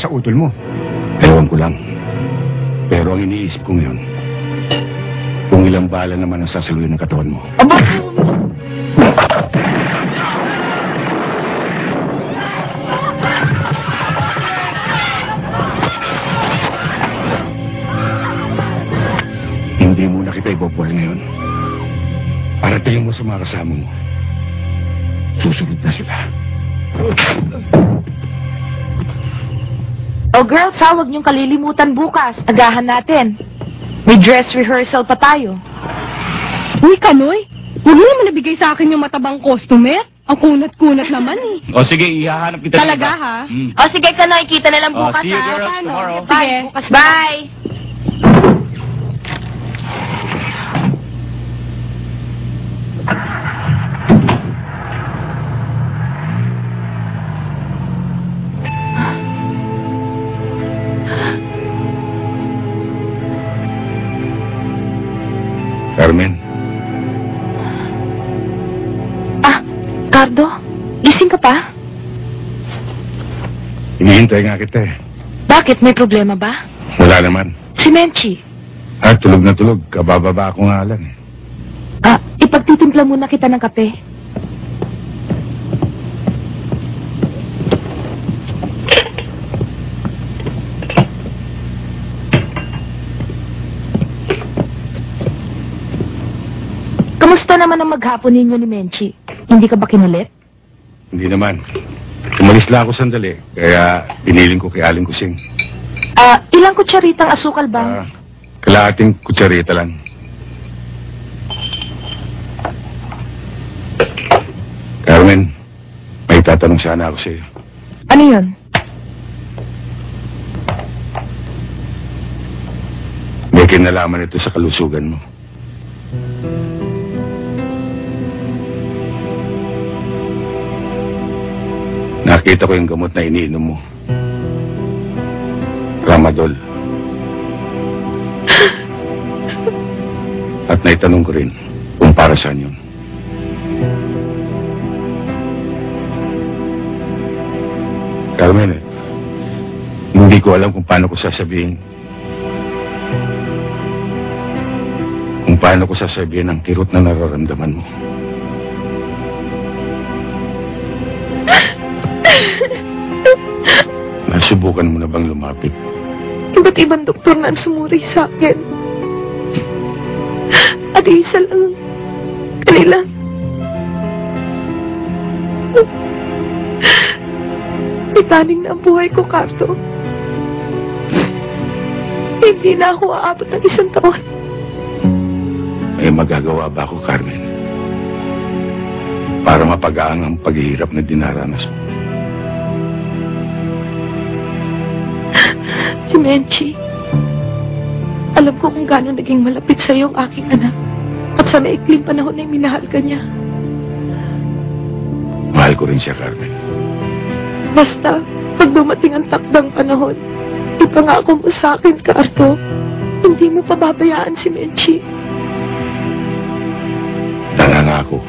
sa utol mo. Ewan ko lang. Pero ang iniisip ko ngayon, kung ilang bala naman ang sasaluhin ng katawan mo. Aba! Hindi muna kita ibobol ngayon. Para tingin mo sa mga kasama mo. Susunod na sila. Oh girls, huwag niyong kalilimutan bukas. Agahan natin. May dress rehearsal pa tayo. Uy, Kanoy, huwag mo naman nabigay sa akin yung matabang customer. Ang kunat-kunat naman eh. O sige, ihahanap kita. Talaga ha? O sige, Kanoy, kita na lang bukas see you ha. girls Paano? tomorrow. Bye. Sige. Bukas. Bye. Carmen, Cardo, gising ka pa? hinihintay nga kita eh. Bakit? May problema ba? Wala naman. Si Menchi. Tulog na tulog. Kabababa ako nga lang eh. Ipagtitimpla muna kita ng kape. Kamusta naman ang maghapon ninyo ni Menchi? Hindi ka ba kinulit? Hindi naman. Umalis lang ako sandali. Kaya piniling ko kay Aling Kusing. Ilang kutsaritang asukal ba? Kalahating kutsarita lang. Carmen, may tatanong sana ako sa'yo. Ano yun? May kinalaman ito sa kalusugan mo. Nakita ko yung gamot na iniinom mo. Tramadol. At naitanong ko rin kung para saan yun. Carmen, hindi ko alam kung paano ko sasabihin. Kung paano ko sasabihin ang kirot na nararamdaman mo. Nasubukan mo na bang lumapit? Iba't ibang doktor na ang sumuri sa akin. At isa lang kanila. Itaning na ang buhay ko, Cardo. Hindi na ako aabot ng 1 taon. May magagawa ba ako, Carmen? Para mapagaang ang paghihirap na dinaranas mo. Si Menchi, alam ko kung gaano naging malapit sa iyo ang aking anak. At sa maikling panahon ay minahal ka niya. Mahal ko rin siya, Carmen. Basta, pag dumating ang takdang panahon, ipangako mo sa akin, Cardo, hindi mo pababayaan si Menchi. Nangangako.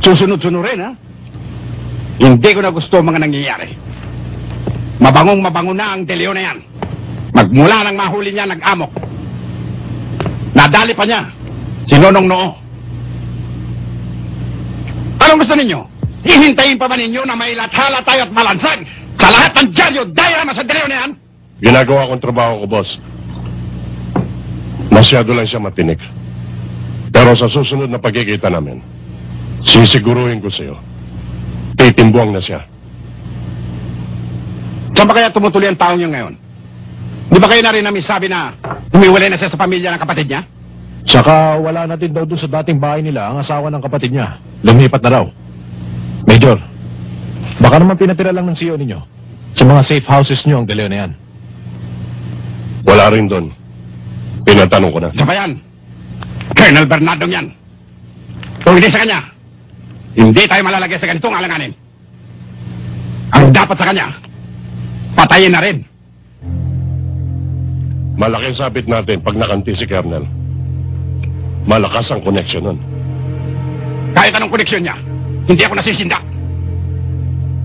Susunod-sunod ha? Hindi ko na gusto ang mga nangyayari. Mabangong-mabango na ang Deleo na yan. Magmula nang mahuli niya, nag-amok. Nadali pa niya. Sinonong noo. Anong gusto ninyo? Hihintayin pa ba ninyo na may lathala tayo at malansag sa lahat ng dyaryo dahil naman sa Deleo na yan? Ginagawa kong trabaho ko, boss. Masyado lang siya matinik. Pero sa susunod na pagkikita namin, sisiguruhin ko sa'yo, titimbuang na siya. Saan ba kaya tumutuloy ang taong niyo ngayon? Di ba kayo na rin namin sabi na humiwalay na siya sa pamilya ng kapatid niya? Saka wala na din daw doon sa dating bahay nila ang asawa ng kapatid niya. Lumipat na raw. Major, baka naman pinatira lang ng CEO ninyo. Sa mga safe houses niyo ang Deleo na yan. Wala rin doon. Pinatanong ko na. Sa ba yan? Colonel Bernardo yan. Kung hindi sa kanya, hindi tayo malalagay sa ganitong alanganin. Ang dapat sa kanya, patayin na rin. Malaking sabit natin pag nakanti si Colonel. malakas ang koneksyon nun. Kahit anong koneksyon niya, hindi ako nasisindak.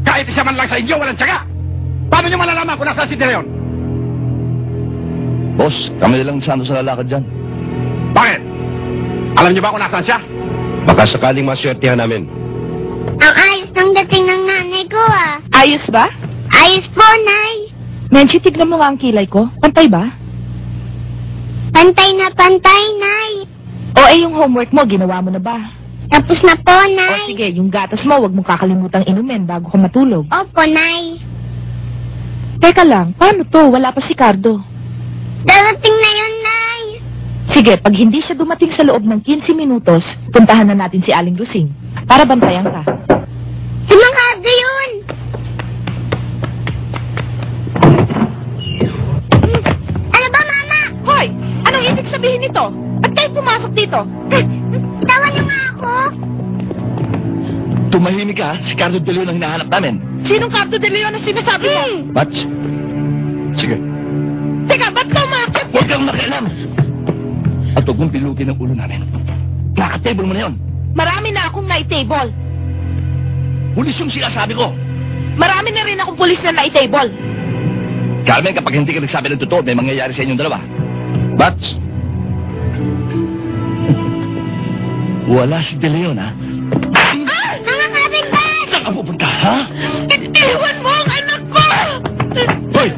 Kahit isa man lang sa inyo, walang tiyaga. Paano niyo malalaman kung nasaan si De Leon? Boss, kami lang santo sa lalakad dyan. Bakit? Alam niyo ba kung nasaan siya? Baka sakaling maswertihan namin. Ang ayos ng dating ng nanay ko, ah. Ayos ba? Ayos po, Nay. Menchi, tignan mo nga ang kilay ko. Pantay ba? Pantay na pantay, Nay. O yung homework mo, ginawa mo na ba? Tapos na po, O Nay. sige, yung gatas mo, wag mong kakalimutang inumin bago ka matulog. Opo, Nay. Teka lang, paano to? Wala pa si Cardo. Darating na yun, Nay. Sige, pag hindi siya dumating sa loob ng 15 minutos, puntahan na natin si Aling Rusing para bantayan ka. Si Mang Cardo yun. Ano ba, Mama? Hoy! Anong ibig sabihin nito? Ba't kayo pumasok dito? Tawan niyo nga ako. Tumahimik ka, si Carlo De Leon ang hinahanap namin. Sinong Cardo De Leon ang sinasabi mo? Bats? Sige. Teka, ba't ka umakit? Huwag kang makialam. At huwag mong pilutin ang ulo namin. Nakatable mo na yun. Marami na akong naitable. Pulis yung sinasabi ko. Marami na rin akong pulis na naitable. Carmen, kapag hindi ka nagsabi ng totoo, may mangyayari sa inyong dalawa. Bats? Wala si De Leon, ha? Mga kapitbahay! Saan ka pupunta, ha? Iwan mo ang anak ko! Hoy!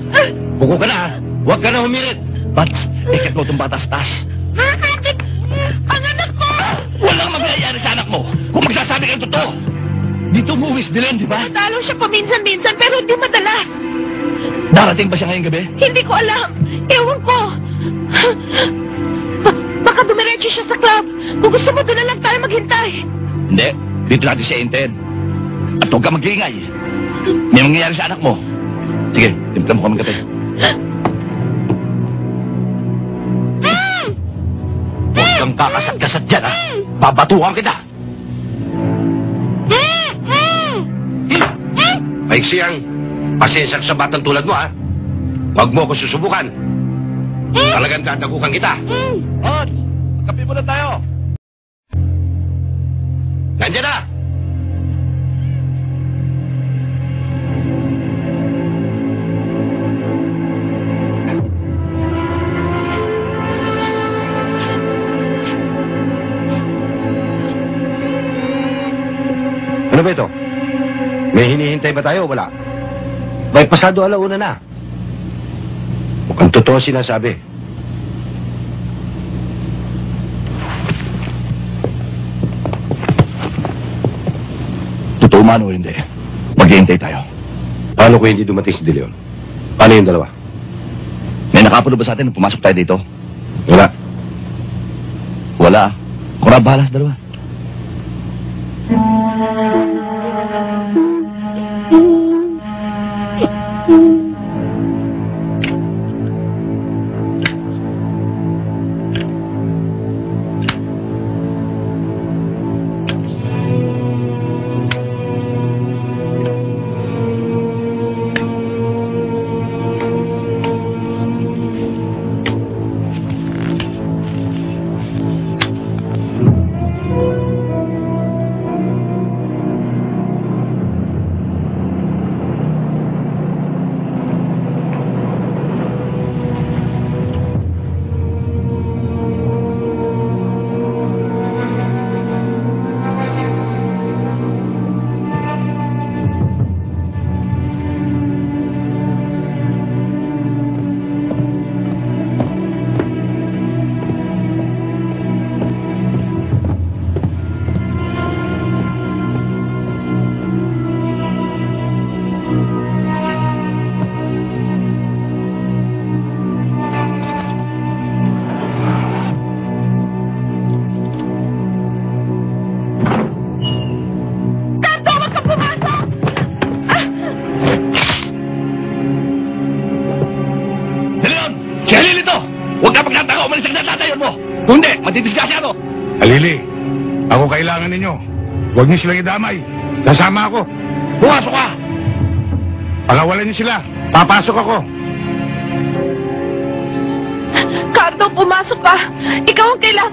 Buko ka na, ha? Huwag ka na humirit. Bats, ikat mo itong bata sa taas. Mga kapit... Ang anak ko! Walang mangyayari sa anak mo kung magsasabi ka ng totoo. Dito umuwi si De Leon, di ba? Natalo siya paminsan-minsan pero hindi madalas. Darating ba siya ngayong gabi? Hindi ko alam. Ewan ko. Baka dumiretso siya sa club. Kung gusto mo, doon na lang tayo maghintay. Hindi. Dito natin siya hintayin. At huwag ka mag-iingay. May mangyayari sa anak mo. Sige, timpla mo kami kape. Huwag kang kakasat-kasat dyan, ha? Babatuhan kita. Maiksi ang pasensya sa batang tulad mo, ha? Huwag mo ako susubukan. Talagang dadagukan kita. Ots, kape muna tayo. Nandiyan na! Ano ba ito? May hinihintay ba tayo o wala? May pasado alauna na. Mukhang totoo sinasabi. Totoo man o hindi, maghihintay tayo. Paano kung hindi dumating si De Leon? Paano yung dalawa? May nakapulo ba sa atin nung pumasok tayo dito? Wala. Wala. Kung nabahala sa dalawa. Kung hindi, matidisgrasya ako. Alili, ako kailangan ninyo. Huwag niyo silang idamay. Kasama ako. Pumasok ka! Pagawalan niyo sila. Papasok ako. Cardo, pumasok ka. Ikaw ang kailangan